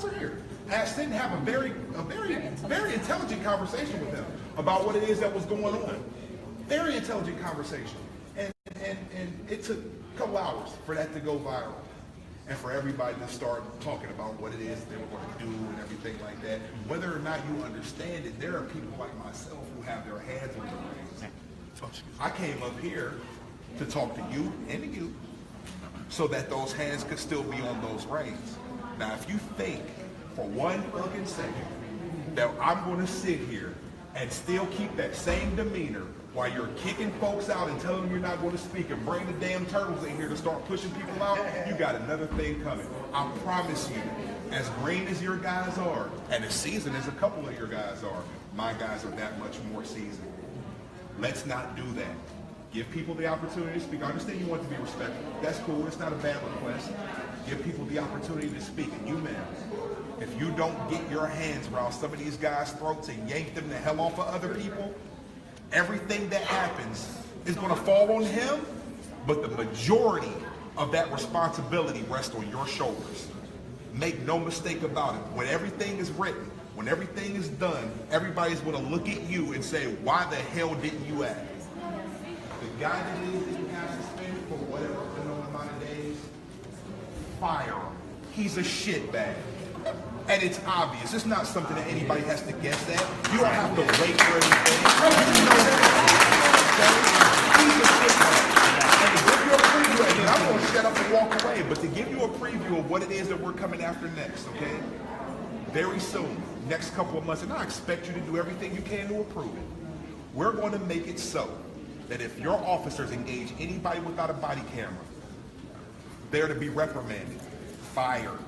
officer here. Had sit and have a very intelligent conversation with him about what it is that was going on. Very intelligent conversation. And it took a couple hours for that to go viral. And for everybody to start talking about what it is they were going to do and everything like that. Whether or not you understand it, there are people like myself who have their hands on the reins. I came up here to talk to you and to you so that those hands could still be on those reins. Now, if you think for one fucking second that I'm going to sit here and still keep that same demeanor while you're kicking folks out and telling them you're not going to speak and bring the damn turtles in here to start pushing people out, you got another thing coming. I promise you, as green as your guys are, and as seasoned as a couple of your guys are, my guys are that much more seasoned. Let's not do that. Give people the opportunity to speak. I understand you want to be respectful. That's cool. It's not a bad request. Give people the opportunity to speak. And you, man, if you don't get your hands around some of these guys' throats and yank them the hell off of other people, everything that happens is going to fall on him, but the majority of that responsibility rests on your shoulders. Make no mistake about it. When everything is written, when everything is done, everybody's going to look at you and say, why the hell didn't you act? The guy that didn't have suspended for whatever unknown amount of days, fire him. He's a shitbag. And it's obvious. It's not something that anybody has to guess at. You don't have to wait for anything. You know that. He's a shitbag. And to give you a preview, and then I'm going to shut up and walk away, but to give you a preview of what it is that we're coming after next, okay? Very soon, next couple of months, and I expect you to do everything you can to approve it. We're going to make it so that if your officers engage anybody without a body camera, they're to be reprimanded, fired.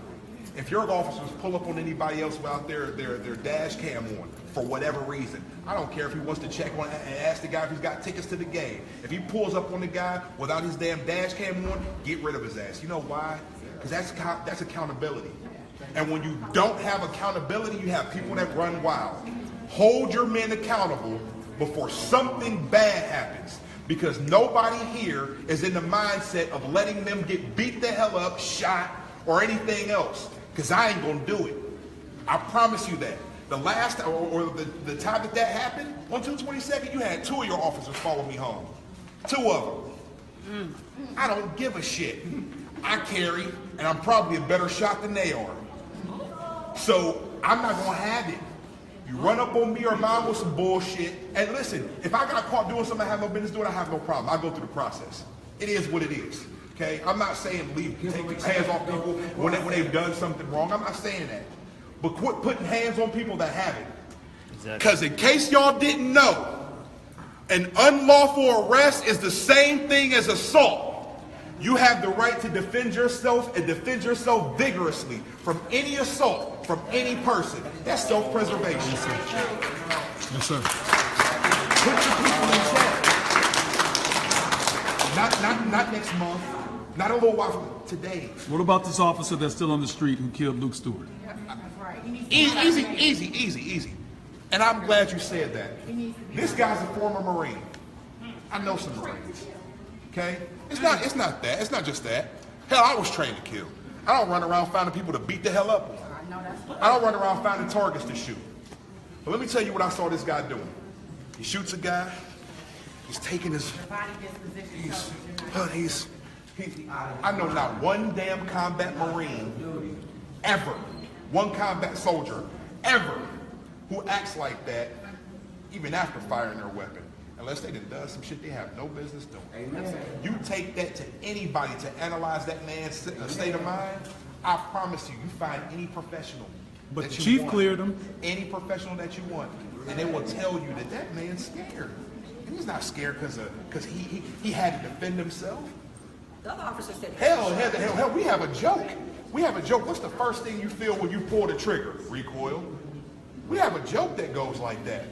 If your officers pull up on anybody else without their dash cam on, for whatever reason, I don't care if he wants to check on and ask the guy if he's got tickets to the game. If he pulls up on the guy without his damn dash cam on, get rid of his ass. You know why? Because that's accountability. And when you don't have accountability, you have people that run wild. Hold your men accountable before something bad happens. Because nobody here is in the mindset of letting them get beat the hell up, shot, or anything else. Because I ain't going to do it. I promise you that. The last, or the time that happened, on 2/22nd, you had 2 of your officers follow me home. 2 of them. I don't give a shit. I carry, and I'm probably a better shot than they are. So, I'm not going to have it. You run up on me or mine with some bullshit, and listen, if I got caught doing something I have no business doing, I have no problem. I go through the process. It is what it is. Okay, I'm not saying take your hands off people when they've done something wrong. I'm not saying that. But quit putting hands on people that haven't. Because in case y'all didn't know, an unlawful arrest is the same thing as assault. You have the right to defend yourself and defend yourself vigorously from any assault from any person. That's self-preservation. Yes, sir. Yes, sir. Put your people in check. Not next month. Not a little while from today. What about this officer that's still on the street who killed Luke Stewart? Easy. And I'm glad you said that. This guy's a former Marine. I know some Marines. Okay? It's not that. It's not just that. Hell, I was trained to kill. I don't run around finding people to beat the hell up on. I don't run around finding targets to shoot. But let me tell you what I saw this guy doing. He shoots a guy. He's taking his I know not one damn combat Marine ever, one combat soldier ever, who acts like that even after firing their weapon. Unless they done some shit they have no business doing. Amen. You take that to anybody to analyze that man's state of mind, I promise you, you find any professional. But the chief cleared him. Any professional that you want, and they will tell you that that man's scared. And he's not scared because he had to defend himself. The other officer said, hell, we have a joke. We have a joke. What's the first thing you feel when you pull the trigger? Recoil. We have a joke that goes like that.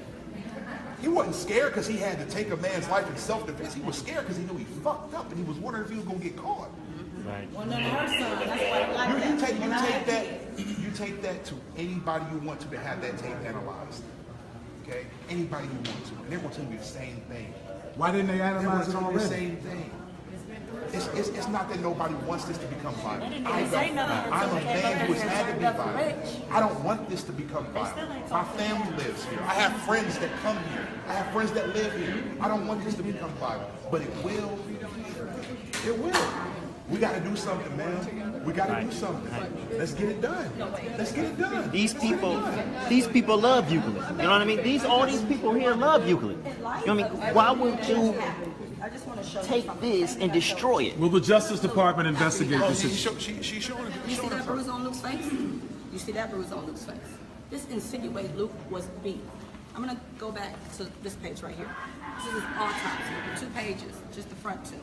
He wasn't scared because he had to take a man's life in self-defense. He was scared because he knew he fucked up and he was wondering if he was going to get caught. Right. Well, no, her son, that's why you take that to anybody you want to have that tape analyzed. Okay? Anybody you want to. And they're going to tell you the same thing. Why didn't they analyze it already? The same thing. It's not that nobody wants this to become violent. I didn't say don't. nothing. I'm a man who has had to be violent. I don't want this to become violent. My family lives here. I have friends that come here. I have friends that live here. I don't want this to become violent. But it will. It will. We got to do something, man. We got to do something. Let's get it done. Let's get it done. These people love Euclid. You know what I mean? All these people here love Euclid. You know what I mean? Why would you take this and destroy it? Will the Justice Department investigate this? She's showing it. You see that bruise on Luke's face? You see that bruise on Luke's face? This insinuates Luke was beat. I'm gonna go back to this page right here. This is his autopsy, 2 pages, just the front 2.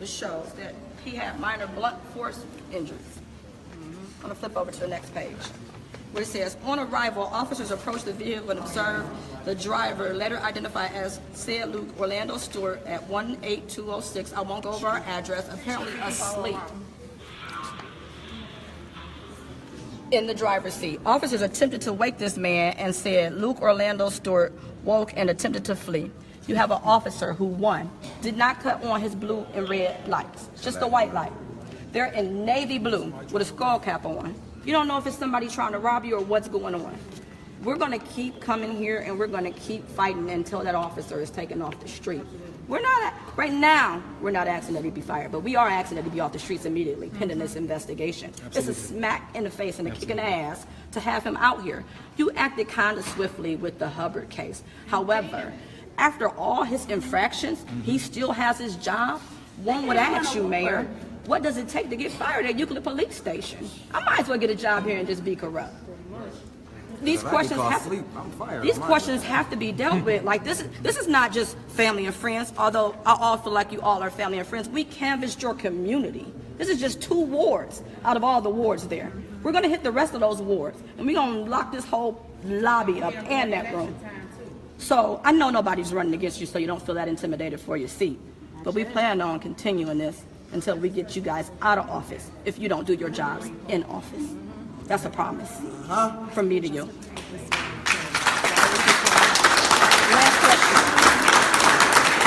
It shows that he had minor blunt force injuries. I'm gonna flip over to the next page, where it says, on arrival, officers approached the vehicle and observed the driver, later identified as said Luke Orlando Stewart, at 18206. I won't go over our address, apparently asleep in the driver's seat. Officers attempted to wake this man and said Luke Orlando Stewart woke and attempted to flee. You have an officer who, 1, did not cut on his blue and red lights, just a white light. They're in navy blue with a skull cap on. You don't know if it's somebody trying to rob you or what's going on. We're gonna keep coming here and we're gonna keep fighting until that officer is taken off the street. Right now, we're not asking that he be fired, but we are asking that he be off the streets immediately, pending this investigation. It's a smack in the face and a kick in the ass to have him out here. You acted kind of swiftly with the Hubbard case. However, after all his infractions, he still has his job. One would ask you, Mayor, what does it take to get fired at Euclid Police Station? I might as well get a job here and just be corrupt. These questions have to be dealt with. Like this is not just family and friends, although I all feel like you all are family and friends. We canvassed your community. This is just 2 wards out of all the wards there. We're gonna hit the rest of those wards and we're gonna lock this whole lobby up and that room. So I know nobody's running against you, so you don't feel that intimidated for your seat. But we plan on continuing this until we get you guys out of office if you don't do your jobs in office. That's a promise from me to you. Last question.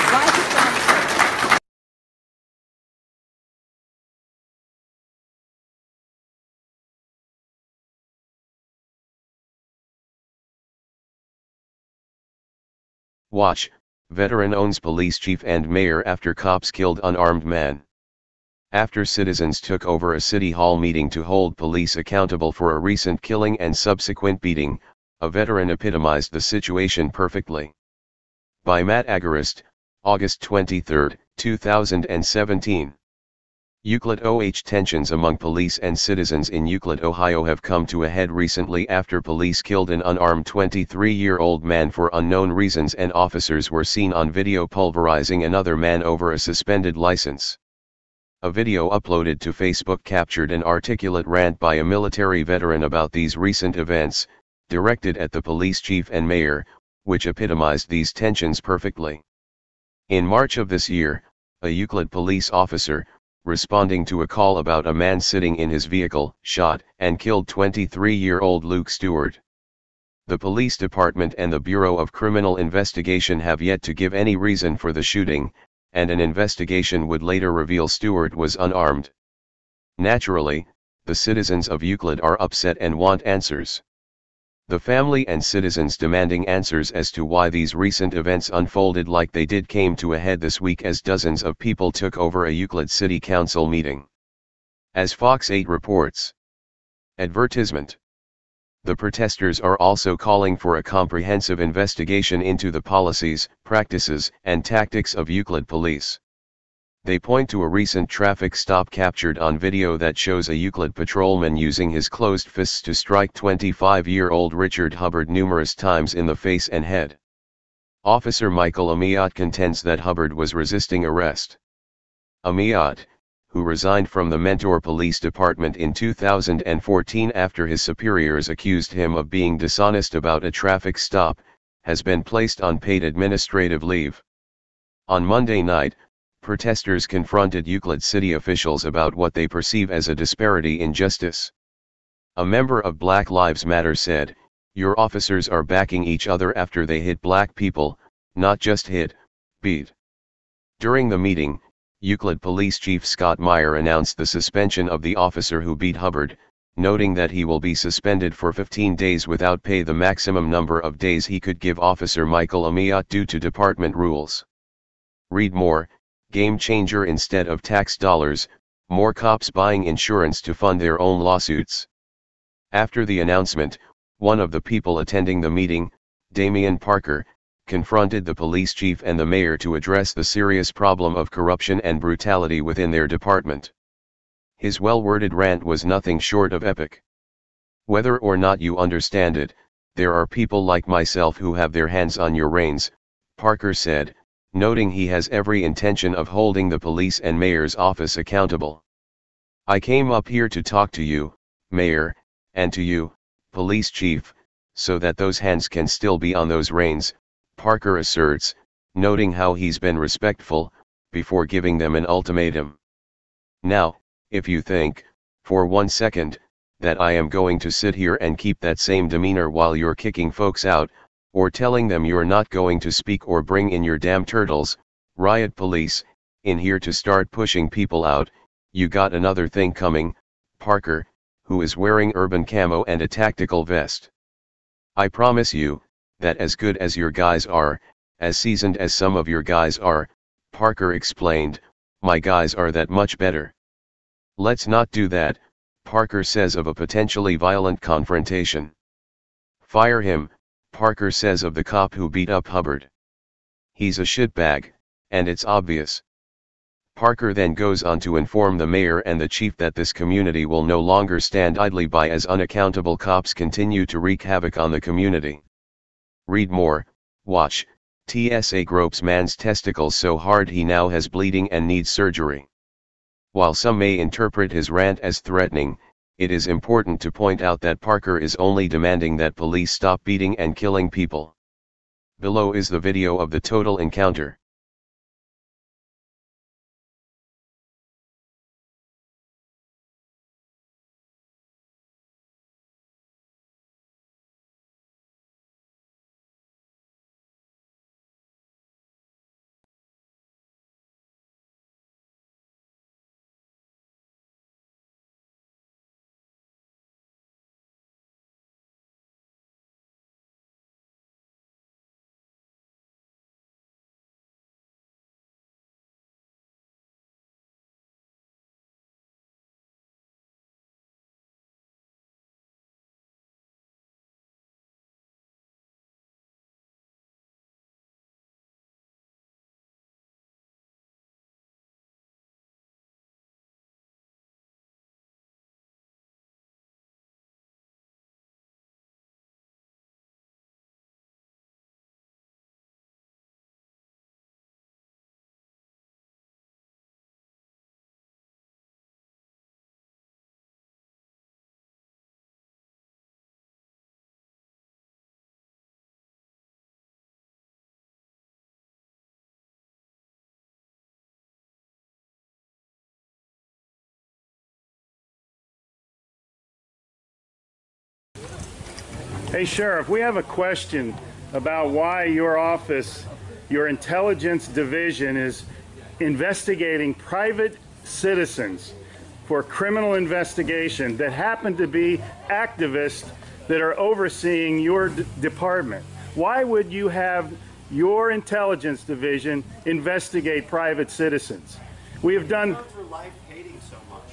Why is this officer? Watch, veteran owns police chief and mayor after cops killed unarmed man. After citizens took over a city hall meeting to hold police accountable for a recent killing and subsequent beating, a veteran epitomized the situation perfectly. By Matt Agarist, August 23, 2017. Euclid OH tensions among police and citizens in Euclid, Ohio have come to a head recently after police killed an unarmed 23-year-old man for unknown reasons and officers were seen on video pulverizing another man over a suspended license. A video uploaded to Facebook captured an articulate rant by a military veteran about these recent events, directed at the police chief and mayor, which epitomized these tensions perfectly. In March of this year, a Euclid police officer, responding to a call about a man sitting in his vehicle, shot and killed 23-year-old Luke Stewart. The police department and the Bureau of Criminal Investigation have yet to give any reason for the shooting, and an investigation would later reveal Stewart was unarmed. Naturally, the citizens of Euclid are upset and want answers. The family and citizens demanding answers as to why these recent events unfolded like they did came to a head this week as dozens of people took over a Euclid City Council meeting. As Fox 8 reports. Advertisement. The protesters are also calling for a comprehensive investigation into the policies, practices, and tactics of Euclid police. They point to a recent traffic stop captured on video that shows a Euclid patrolman using his closed fists to strike 25-year-old Richard Hubbard numerous times in the face and head. Officer Michael Amiot contends that Hubbard was resisting arrest. Amiot, who resigned from the Mentor Police Department in 2014 after his superiors accused him of being dishonest about a traffic stop, has been placed on paid administrative leave. On Monday night, protesters confronted Euclid city officials about what they perceive as a disparity in justice. A member of Black Lives Matter said, "Your officers are backing each other after they hit black people, not just hit, beat." During the meeting, Euclid Police Chief Scott Meyer announced the suspension of the officer who beat Hubbard, noting that he will be suspended for 15 days without pay, the maximum number of days he could give Officer Michael Amiot due to department rules. Read more. Game changer. Instead of tax dollars, more cops buying insurance to fund their own lawsuits. After the announcement, one of the people attending the meeting, Damian Parker, confronted the police chief and the mayor to address the serious problem of corruption and brutality within their department. His well-worded rant was nothing short of epic. Whether or not you understand it, there are people like myself who have their hands on your reins, Parker said, noting he has every intention of holding the police and mayor's office accountable. I came up here to talk to you, mayor, and to you, police chief, so that those hands can still be on those reins, Parker asserts, noting how he's been respectful, before giving them an ultimatum. Now, if you think, for 1 second, that I am going to sit here and keep that same demeanor while you're kicking folks out, or telling them you're not going to speak or bring in your damn turtles, riot police, in here to start pushing people out, you got another thing coming, Parker, who is wearing urban camo and a tactical vest. I promise you, that as good as your guys are, as seasoned as some of your guys are, Parker explained, my guys are that much better. Let's not do that, Parker says of a potentially violent confrontation. Fire him, Parker says of the cop who beat up Hubbard. He's a shitbag, and it's obvious. Parker then goes on to inform the mayor and the chief that this community will no longer stand idly by as unaccountable cops continue to wreak havoc on the community. Read more. Watch. TSA gropes man's testicles so hard he now has bleeding and needs surgery. While some may interpret his rant as threatening, it is important to point out that Parker is only demanding that police stop beating and killing people. Below is the video of the total encounter. Hey Sheriff, we have a question about why your office, your intelligence division, is investigating private citizens for criminal investigation that happen to be activists that are overseeing your department. Why would you have your intelligence division investigate private citizens? We have done... for life hating so much.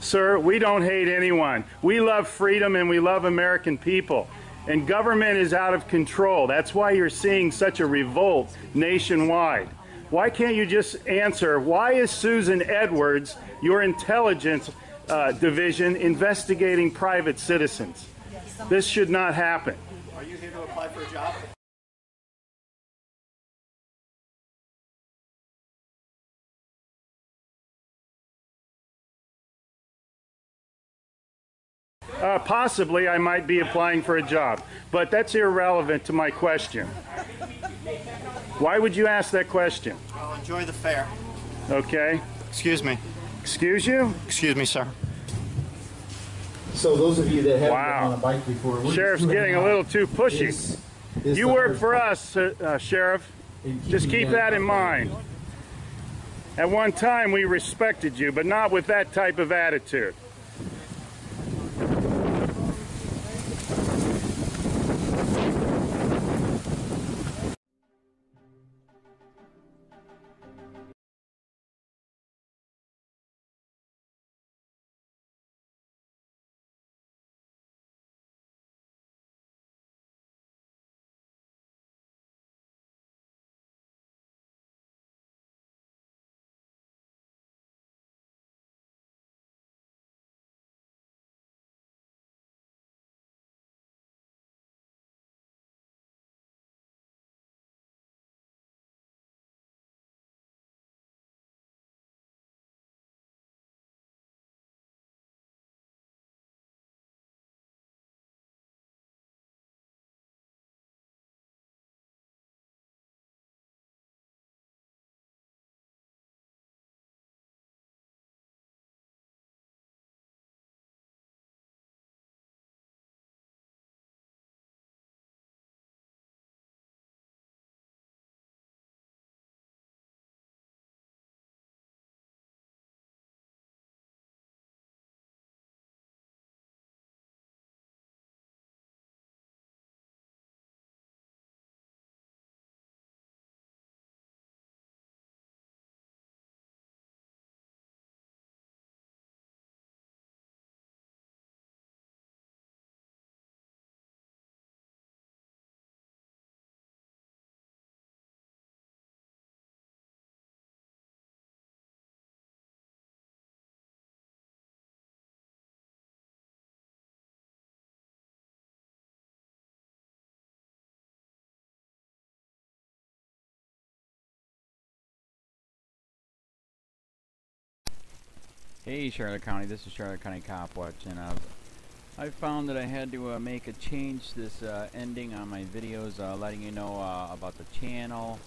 Sir, we don't hate anyone. We love freedom and we love American people. And government is out of control. That's why you're seeing such a revolt nationwide. Why can't you just answer, why is Susan Edwards, your intelligence division, investigating private citizens? This should not happen. Are you here to apply for a job? Possibly I might be applying for a job, but that's irrelevant to my question. Why would you ask that question? Well, enjoy the fair. Okay. Excuse me. Excuse you? Excuse me, sir. So those of you that haven't Wow. been on a bike before, we're Sheriff's just getting a little too pushy. You work for us, Sheriff. Just keep that in mind. At one time, we respected you, but not with that type of attitude. Hey Charlotte County, this is Charlotte County COPWATCH, and I found that I had to make a change this ending on my videos, letting you know about the channel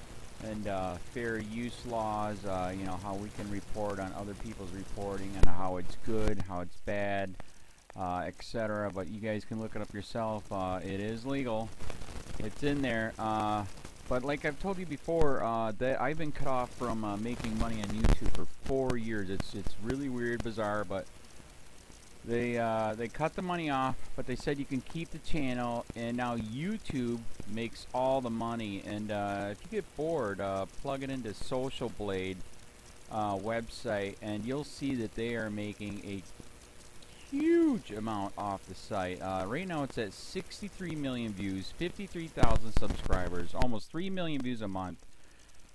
and fair use laws, you know, how we can report on other people's reporting and how it's good, how it's bad, etc. But you guys can look it up yourself. It is legal. It's in there. But like I've told you before, that I've been cut off from making money on YouTube for 4 years. It's really weird, bizarre, but they cut the money off, but they said you can keep the channel, and now YouTube makes all the money. And if you get bored, plug it into Social Blade website, and you'll see that they are making a huge amount off the site. Right now it's at 63 million views, 53,000 subscribers, almost 3 million views a month.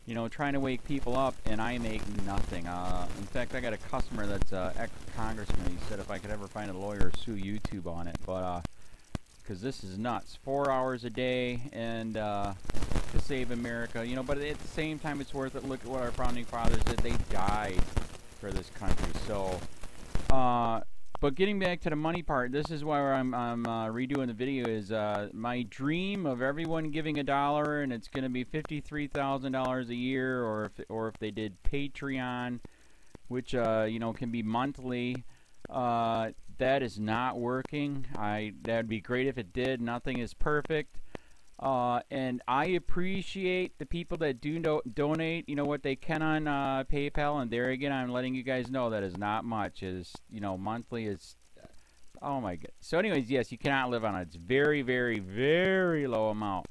You know, trying to wake people up, and I make nothing. In fact, I got a customer that's ex-congressman. He said if I could ever find a lawyer, sue YouTube on it. But because this is nuts. 4 hours a day, and to save America. You know, but at the same time, it's worth it. Look at what our founding fathers did. They died for this country. So, but getting back to the money part, this is why I'm redoing the video. Is my dream of everyone giving $1, and it's going to be $53,000 a year, or if they did Patreon, which you know, can be monthly. That is not working. That'd be great if it did. Nothing is perfect. And I appreciate the people that do donate, you know, what they can on PayPal. And there again, I'm letting you guys know that is not much. Is, you know, monthly is, oh my god. So anyways, yes, you cannot live on it. It's very, very, very low amount.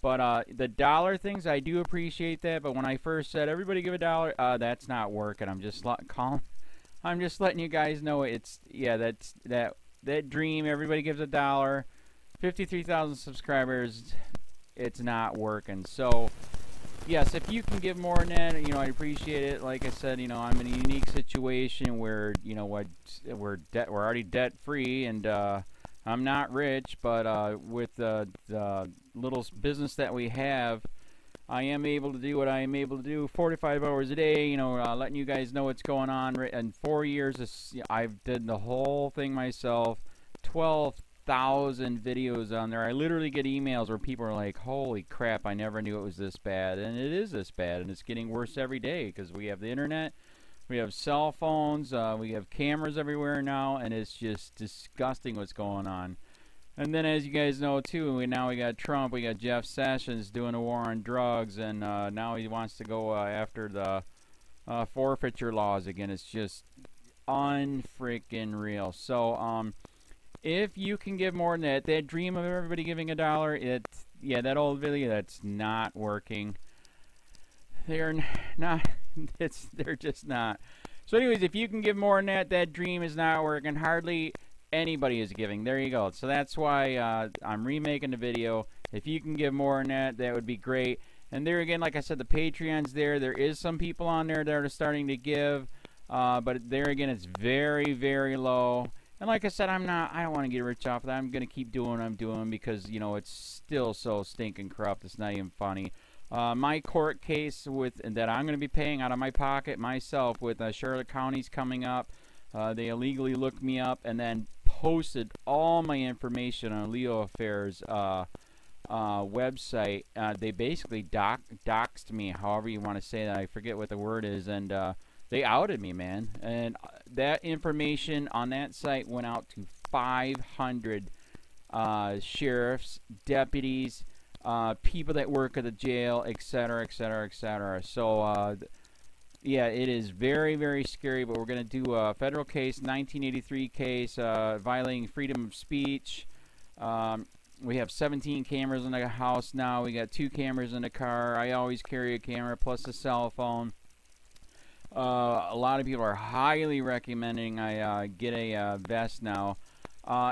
But the dollar things, I do appreciate that. But when I first said everybody give $1, that's not working. I'm just I'm just letting you guys know it's, yeah, that dream. Everybody gives $1. 53,000 subscribers, it's not working. So yes, if you can give more than that, you know, I appreciate it. Like I said, you know, I'm in a unique situation where, you know, we're already debt free, and I'm not rich, but with the little business that we have, I am able to do what I am able to do 45 hours a day, you know, letting you guys know what's going on. In 4 years, I've did the whole thing myself. 12,000 videos on there. I literally get emails where people are like, holy crap, I never knew it was this bad. And it is this bad, and it's getting worse every day because we have the internet, We have cell phones. We have cameras everywhere now, and it's just disgusting what's going on. And then, as you guys know, too, we got Trump. We got Jeff Sessions doing a war on drugs, and now he wants to go after the forfeiture laws again. It's just unfreaking real. So, if you can give more than that dream of everybody giving $1, yeah, that old video, that's not working. They're not. They're just not. So, anyways, if you can give more than that dream is not working. Hardly anybody is giving. There you go. So that's why I'm remaking the video. If you can give more than that would be great. And there again, like I said, the Patreon's there. There is some people on there that are starting to give, but there again, it's very, very low. And like I said, I don't want to get rich off of that. I'm going to keep doing what I'm doing because, you know, it's still so stinking corrupt. It's not even funny. My court case that I'm going to be paying out of my pocket myself with Charlotte County's coming up. They illegally looked me up and then posted all my information on LEOAFFAIRS website. They basically doxed me, however you want to say that. I forget what the word is, and they outed me, man. And that information on that site went out to 500 sheriffs, deputies, people that work at the jail, etc., etc., etc. So, yeah, it is very, very scary, but we're going to do a federal case, 1983 case, violating freedom of speech. We have 17 cameras in the house now. We got 2 cameras in the car. I always carry a camera plus a cell phone. A lot of people are highly recommending I get a vest now.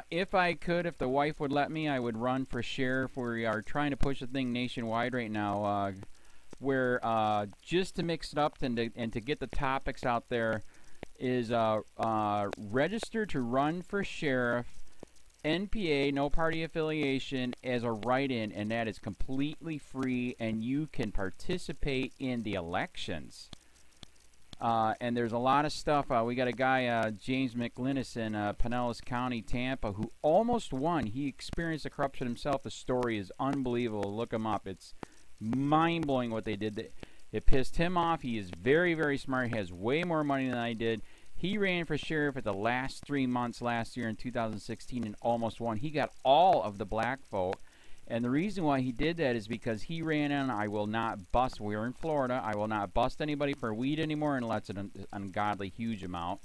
If I could, if the wife would let me, I would run for sheriff. We are trying to push the thing nationwide right now. Where just to mix it up and to get the topics out there is register to run for sheriff, NPA, no party affiliation, as a write-in, and that is completely free, and you can participate in the elections. And there's a lot of stuff. We got a guy, James McLinnis in Pinellas County, Tampa, who almost won. He experienced the corruption himself. The story is unbelievable. Look him up. It's mind-blowing what they did. It pissed him off. He is very, very smart. He has way more money than I did. He ran for sheriff at the last 3 months last year in 2016 and almost won. He got all of the black vote. And the reason why he did that is because he ran in, I will not bust, we're in Florida, I will not bust anybody for weed anymore unless it's an ungodly huge amount,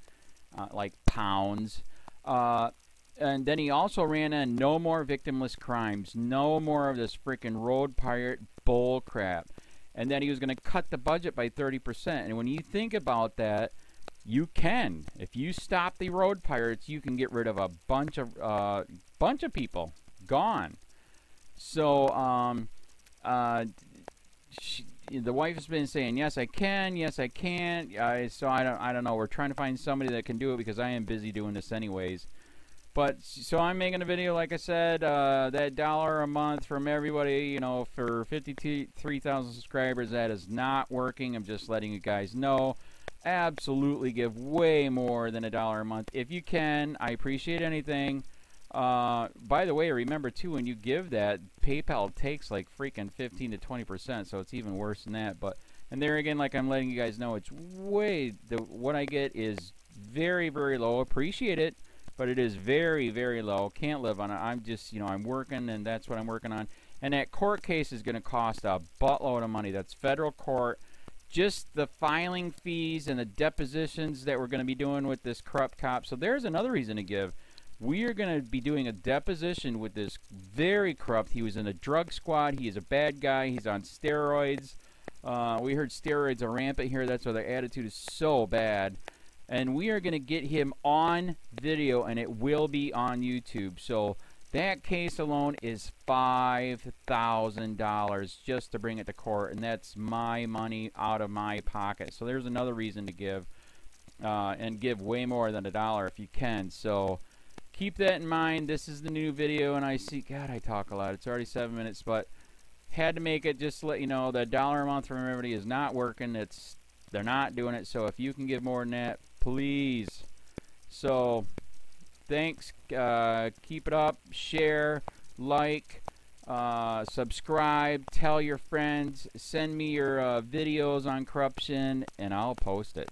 like pounds. And then he also ran in, no more victimless crimes, no more of this freaking road pirate bull crap. And then he was going to cut the budget by 30%. And when you think about that, you can. If you stop the road pirates, you can get rid of a bunch of people. Gone. So, the wife has been saying, yes, I can, yes, I can't. So I don't know. We're trying to find somebody that can do it because I am busy doing this anyways. But, so I'm making a video, like I said, that $1 a month from everybody, you know, for 53,000 subscribers, that is not working. I'm just letting you guys know. Absolutely give way more than $1 a month. If you can, I appreciate anything. By the way, remember too, when you give that, PayPal takes like freaking 15 to 20%, so it's even worse than that. But, and there again, like I'm letting you guys know, it's way, what I get is very, very low. Appreciate it, but it is very, very low. Can't live on it. I'm just, you know, I'm working, and that's what I'm working on. And that court case is going to cost a buttload of money. That's federal court. Just the filing fees and the depositions that we're going to be doing with this corrupt cop. So there's another reason to give. We are going to be doing a deposition with this very corrupt. He was in a drug squad. He is a bad guy. He's on steroids. We heard steroids are rampant here. That's why their attitude is so bad. And we are going to get him on video, and it will be on YouTube. So that case alone is $5,000 just to bring it to court, and that's my money out of my pocket. So there's another reason to give, and give way more than $1 if you can. So keep that in mind. This is the new video, and I see, God, I talk a lot. It's already 7 minutes, but had to make it just to let you know that $1 a month from everybody is not working. They're not doing it. So if you can give more than that, please. So thanks. Keep it up. Share, like, subscribe, tell your friends, send me your videos on corruption, and I'll post it.